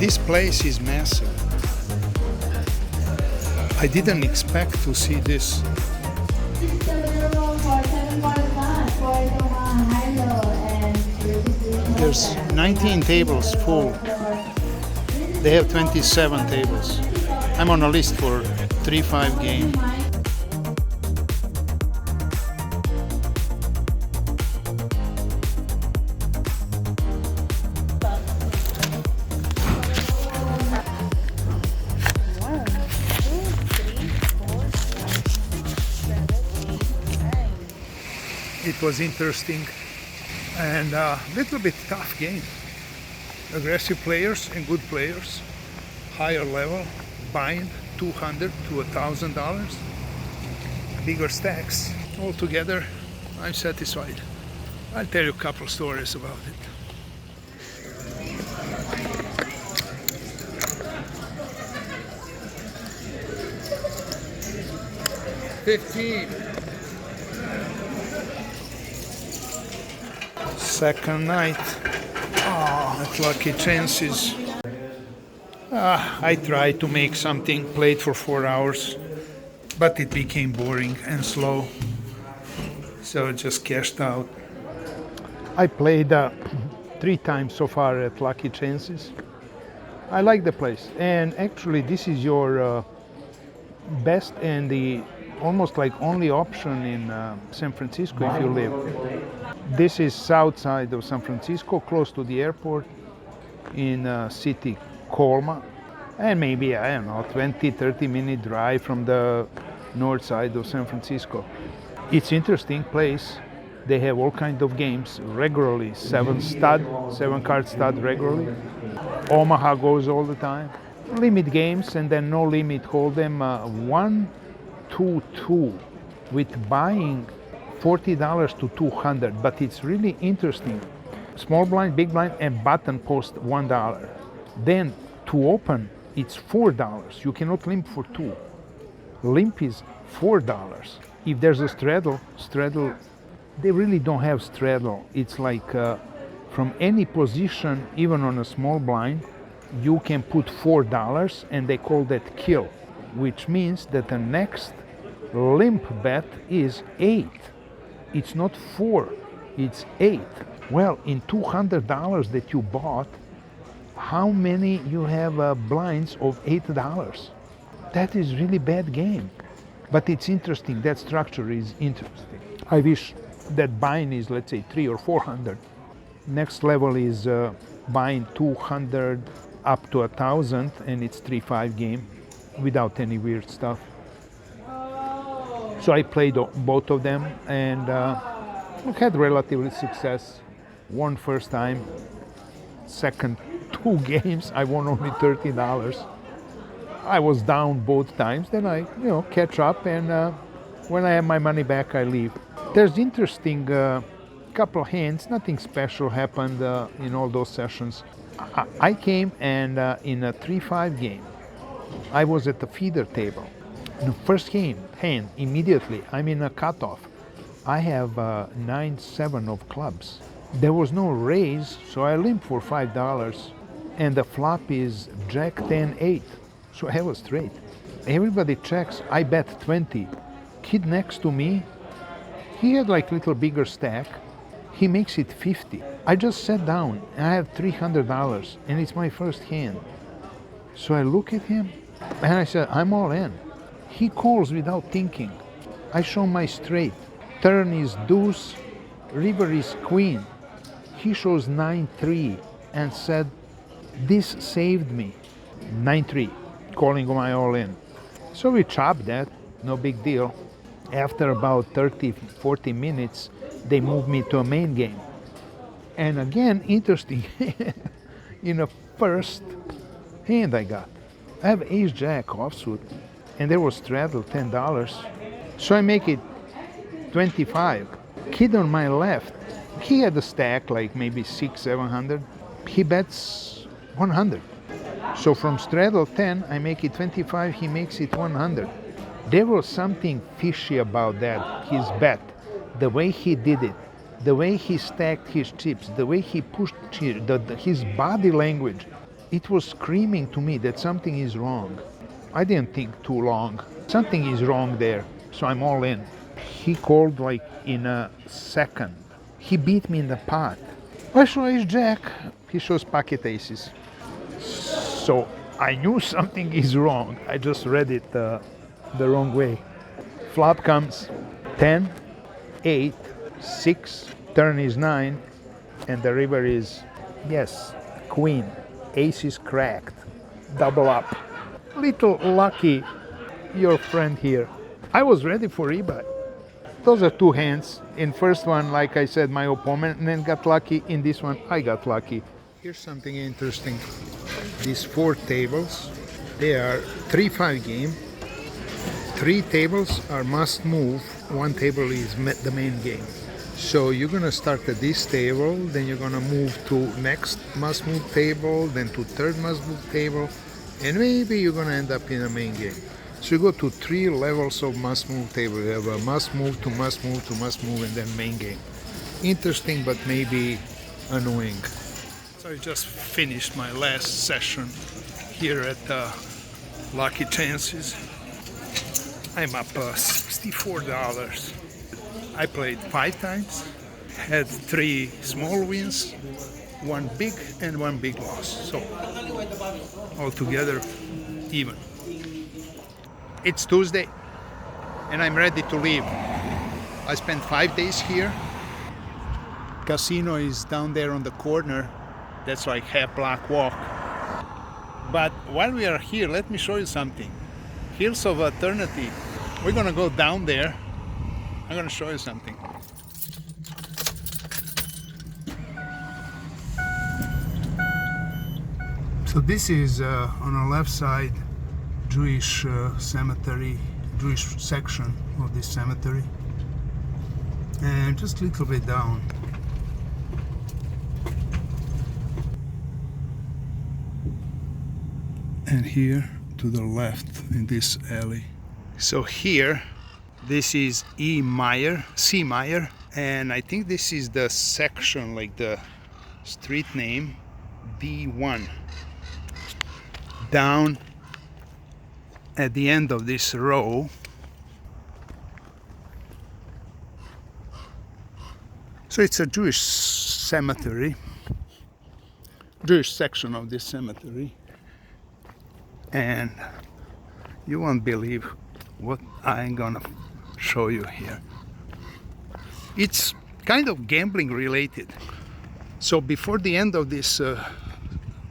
This place is massive. I didn't expect to see this. There's 19 tables full. They have 27 tables. I'm on a list for 3-5 game. It was interesting and a little bit tough game. Aggressive players and good players, higher level, buying $200 to $1,000, bigger stacks. Altogether, I'm satisfied. I'll tell you a couple stories about it. $15. Second night. At Lucky Chances. I tried to make something, played for 4 hours, but it became boring and slow, so just cashed out. I played 3 times so far at Lucky Chances. I like the place, and actually this is your best and the almost like only option in San Francisco if you live. This is south side of San Francisco, close to the airport, in city Colma, and maybe, I don't know, 20-30 minute drive from the north side of San Francisco. It's interesting place. They have all kinds of games regularly, 7-card stud regularly. Omaha goes all the time. Limit games and then no limit hold'em 1-2-2 with buying $40 to $200, but it's really interesting. Small blind, big blind, and button post $1. Then to open, it's $4. You cannot limp for 2. Limp is $4. If there's a straddle, they really don't have straddle. It's like from any position, even on a small blind, you can put $4, and they call that kill, which means that the next limp bet is 8. It's not 4, it's 8. Well, in $200 that you bought, how many you have blinds of $8? That is really bad game. But it's interesting, that structure is interesting. I wish that buying is, let's say, 300 or 400. Next level is buying 200 up to 1,000, and it's 3-5 game without any weird stuff. So I played both of them and had relatively success. Won first time, second 2 games I won only $30. I was down both times, then I catch up, and when I have my money back I leave. There's interesting couple hands, nothing special happened in all those sessions. I came and in a 3-5 game I was at the feeder table. The first hand, immediately, I'm in a cutoff. I have 9-7 of clubs. There was no raise, so I limp for $5. And the flop is Jack 10-8, so I have a straight. Everybody checks, I bet 20. Kid next to me, he had like little bigger stack. He makes it 50. I just sat down, and I have $300, and it's my first hand. So I look at him, and I said, I'm all in. He calls without thinking. I show my straight. Turn is deuce, river is queen. He shows 9-3 and said, this saved me. 9-3, calling my all in. So we chopped that, no big deal. After about 30-40 minutes, they moved me to a main game. And again, interesting, in the first hand I got, I have ace-jack offsuit, and there was straddle $10. So I make it 25. Kid on my left, he had a stack like maybe 600-700. He bets 100. So from straddle 10, I make it 25, he makes it 100. There was something fishy about that, his bet, the way he did it, the way he stacked his chips, the way he pushed his body language. it was screaming to me that something is wrong. I didn't think too long. Something is wrong there, so I'm all in. He called like in a second. He beat me in the pot. I show ace jack. He shows pocket aces. So I knew something is wrong. I just read it the wrong way. Flop comes 10, 8, 6, turn is 9, and the river is, yes, queen. Ace is cracked. Double up. Little lucky, your friend here. I was ready for rebuy. Those are two hands. In first one, like I said, my opponent got lucky. In this one, I got lucky. Here's something interesting. These 4 tables, they are 3-5 game. 3 tables are must move. 1 table is the main game. So you're gonna start at this table, then you're gonna move to next must move table, then to third must move table, and maybe you're gonna end up in a main game. So you go to 3 levels of must move table. You have a must move to must move to must move, and then main game. Interesting, but maybe annoying. So I just finished my last session here at Lucky Chances. I'm up $64. I played 5 times, had 3 small wins, 1 big and 1 big loss. So altogether even. It's Tuesday and I'm ready to leave. I spent 5 days here. Casino is down there on the corner. That's like half block walk. But while we are here, let me show you something. Hills of Eternity. We're gonna go down there. I'm gonna show you something. So this is on the left side, Jewish cemetery, Jewish section of this cemetery, and just a little bit down. And here to the left in this alley. So here, this is C. Meyer, and I think this is the section, like the street name, D1. Down at the end of this row, so it's a Jewish cemetery, Jewish section of this cemetery, and you won't believe what I'm gonna show you here. It's kind of gambling related. So before the end of this,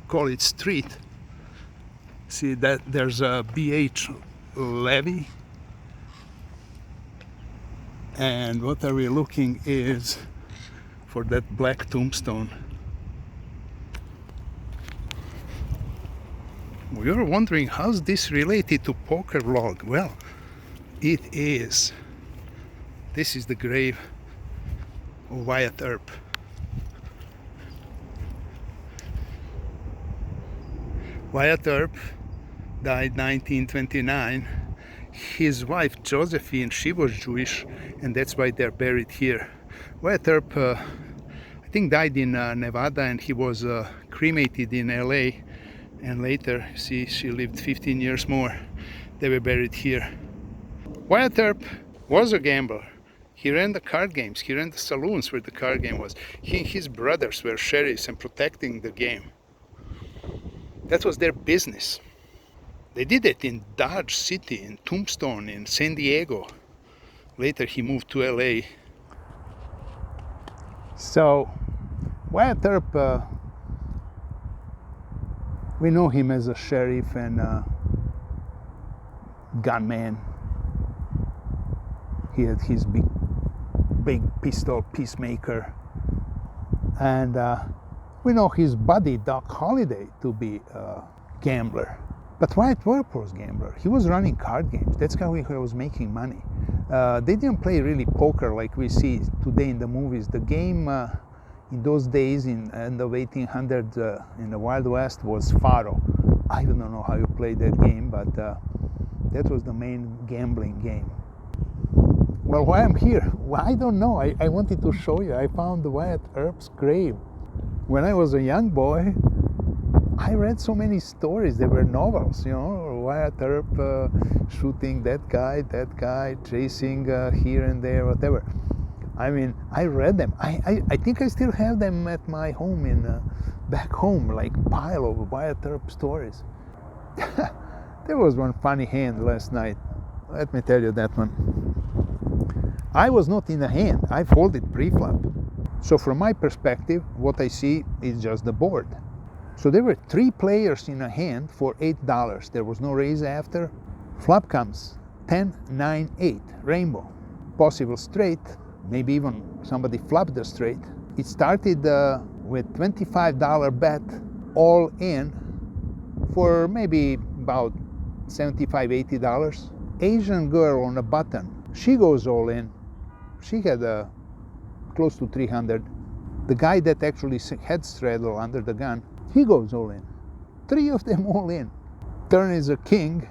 call it street, see that there's a BH levy, and what are we looking is for that black tombstone. You're wondering, how's this related to poker log? Well, it is. This is the grave of Wyatt Earp. Wyatt Earp died 1929. His wife Josephine, she was Jewish, and that's why they're buried here. Wyatt Earp, I think, died in Nevada, and he was cremated in LA. And later, see, she lived 15 years more. They were buried here. Wyatt Earp was a gambler. He ran the card games. He ran the saloons where the card game was. He and his brothers were sheriffs and protecting the game. That was their business. They did it in Dodge City, in Tombstone, in San Diego. Later, he moved to LA. So, Wyatt Earp, we know him as a sheriff and gunman. He had his big pistol, Peacemaker. And we know his buddy, Doc Holliday, to be a gambler. But Wyatt Earp was a gambler. He was running card games. That's how he was making money. They didn't play really poker like we see today in the movies. The game in those days, in end of 1800s, in the Wild West, was faro. I don't know how you play that game, but that was the main gambling game. Well, why I'm here? Well, I don't know. I wanted to show you. I found Wyatt Earp's grave. When I was a young boy, I read so many stories. They were novels, Wyatt Earp shooting that guy, chasing here and there, whatever. I mean, I read them. I think I still have them at my home back home, like pile of Wyatt Earp stories. There was one funny hand last night. Let me tell you that one. I was not in a hand. I folded pre-flop. So from my perspective, what I see is just the board. So there were 3 players in a hand for $8. There was no raise after. Flop comes 10, 9, 8, rainbow. Possible straight, maybe even somebody flopped the straight. It started with $25 bet all in for maybe about $75, $80. Asian girl on the button, she goes all in. She had close to 300. The guy that actually had straddle under the gun, he goes all in. 3 of them all in. Turn is a king,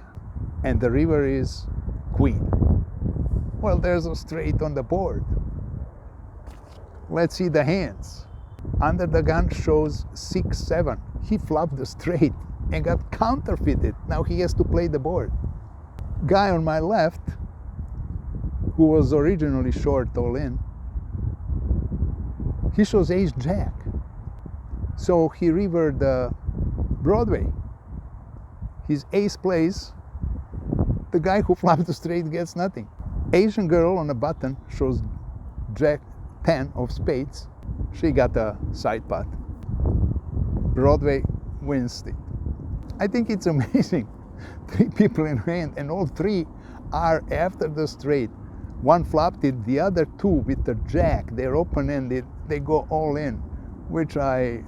and the river is queen. Well, there's a straight on the board. Let's see the hands. Under the gun shows 6, 7. He flopped the straight and got counterfeited. Now he has to play the board. Guy on my left, who was originally short all in, he shows ace jack. So he rivered Broadway. His ace plays, the guy who flopped the straight gets nothing. Asian girl on the button shows jack 10 of spades. She got a side pot. Broadway wins it. I think it's amazing. 3 people in hand, and all 3 are after the straight. One flopped it, the other 2 with the jack, they're open-ended, they go all in, which I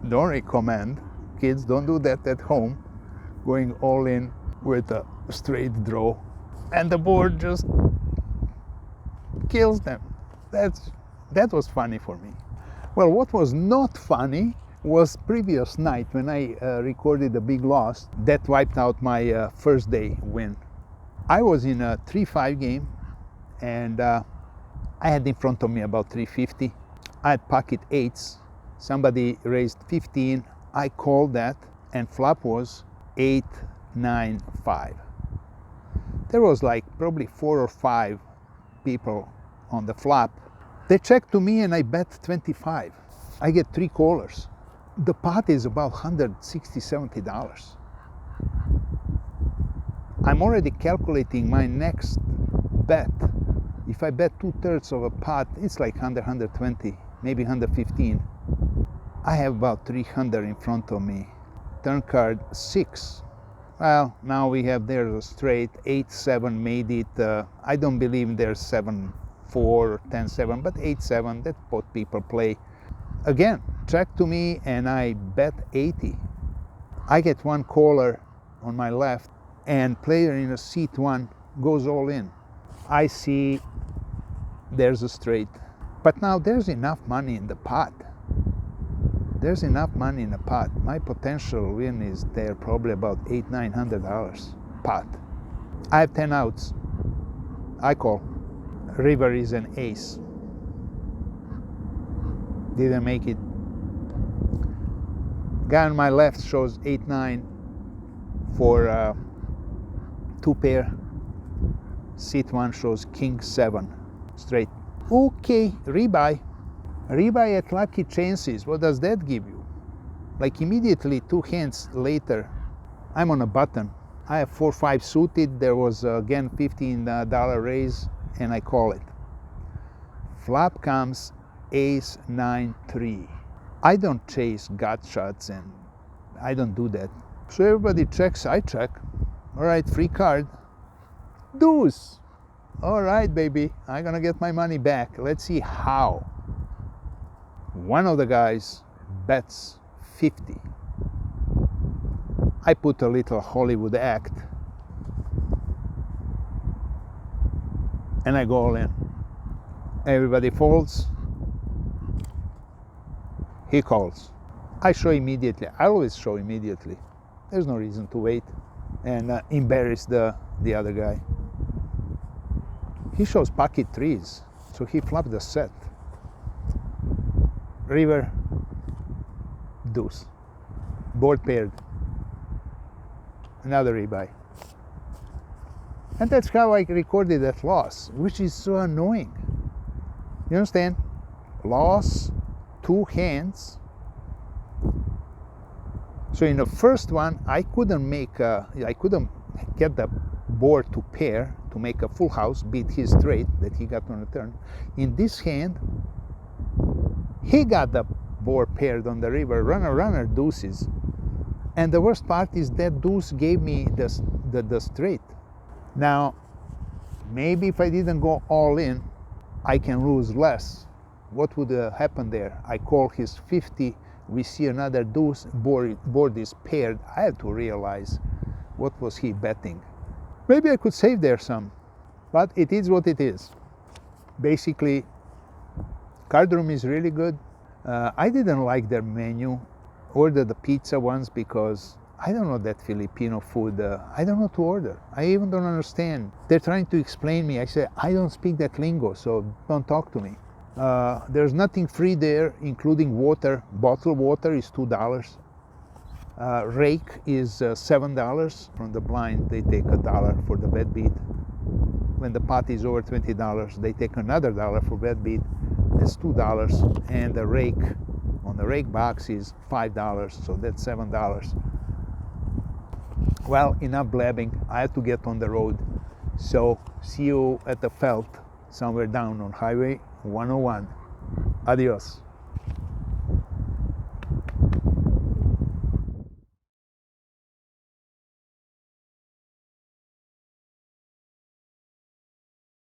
don't recommend. Kids, don't do that at home, going all in with a straight draw. And the board just kills them. That was funny for me. Well, what was not funny was previous night when I recorded a big loss that wiped out my first day win. I was in a 3-5 game, and I had in front of me about 350. I had pocket 8s. Somebody raised 15. I called that, and flop was 8, 9, 5. There was like probably 4 or 5 people on the flop. They checked to me and I bet 25. I get 3 callers. The pot is about $160, $70. I'm already calculating my next bet. If I bet 2/3 of a pot, it's like 120, maybe 115. I have about 300 in front of me. Turn card 6. Well, now we have there's a straight. 8-7 made it. I don't believe there's 7-4 or 10-7, but 8-7, that's what people play. Again, check to me and I bet 80. I get 1 caller on my left, and player in a seat 1 goes all in. I see there's a straight, but now there's enough money in the pot. There's enough money in the pot. My potential win is there probably about $800-900 pot. I have 10 outs. I call. River is an ace. Didn't make it. Guy on my left shows 8-9 for 2 pair. Seat 1 shows king 7 straight. Okay, rebuy. Rebuy at lucky chances. What does that give you? Like immediately 2 hands later, I'm on a button. I have 4-5 suited. There was again $15 raise, and I call it. Flop comes ace 9-3. I don't chase gut shots, and I don't do that. So everybody checks, I check. All right, free card. Deuce. All right, baby, I'm gonna get my money back. Let's see how. One of the guys bets 50. I put a little Hollywood act, and I go all in. Everybody folds. He calls. I show immediately. I always show immediately. There's no reason to wait and embarrass the other guy. He shows pocket 3s, so he flopped the set. River, deuce. board paired. Another rebuy. And that's how I recorded that loss, which is so annoying. You understand? Loss, 2 hands. So in the first one, I couldn't get the board to pair to make a full house, beat his straight that he got on the turn. In this hand, he got the board paired on the river, runner, deuces. And the worst part is that deuce gave me the straight. Now, maybe if I didn't go all in, I can lose less. What would happen there? I call his 50, we see another deuce, board is paired. I had to realize what was he betting. Maybe I could save there some, but it is what it is. Basically, card room is really good. I didn't like their menu. Ordered the pizza once because I don't know that Filipino food. I don't know to order. I even don't understand. They're trying to explain me. I say, I don't speak that lingo, so don't talk to me. There's nothing free there, including water. Bottled water is $2. Rake is $7. From the blind, they take $1 for the bed beat. When the pot is over $20, they take another $1 for bed beat. That's $2. And the rake, on the rake box, is $5, so that's $7. Well, enough blabbing. I have to get on the road. So see you at the felt somewhere down on Highway 101. Adios.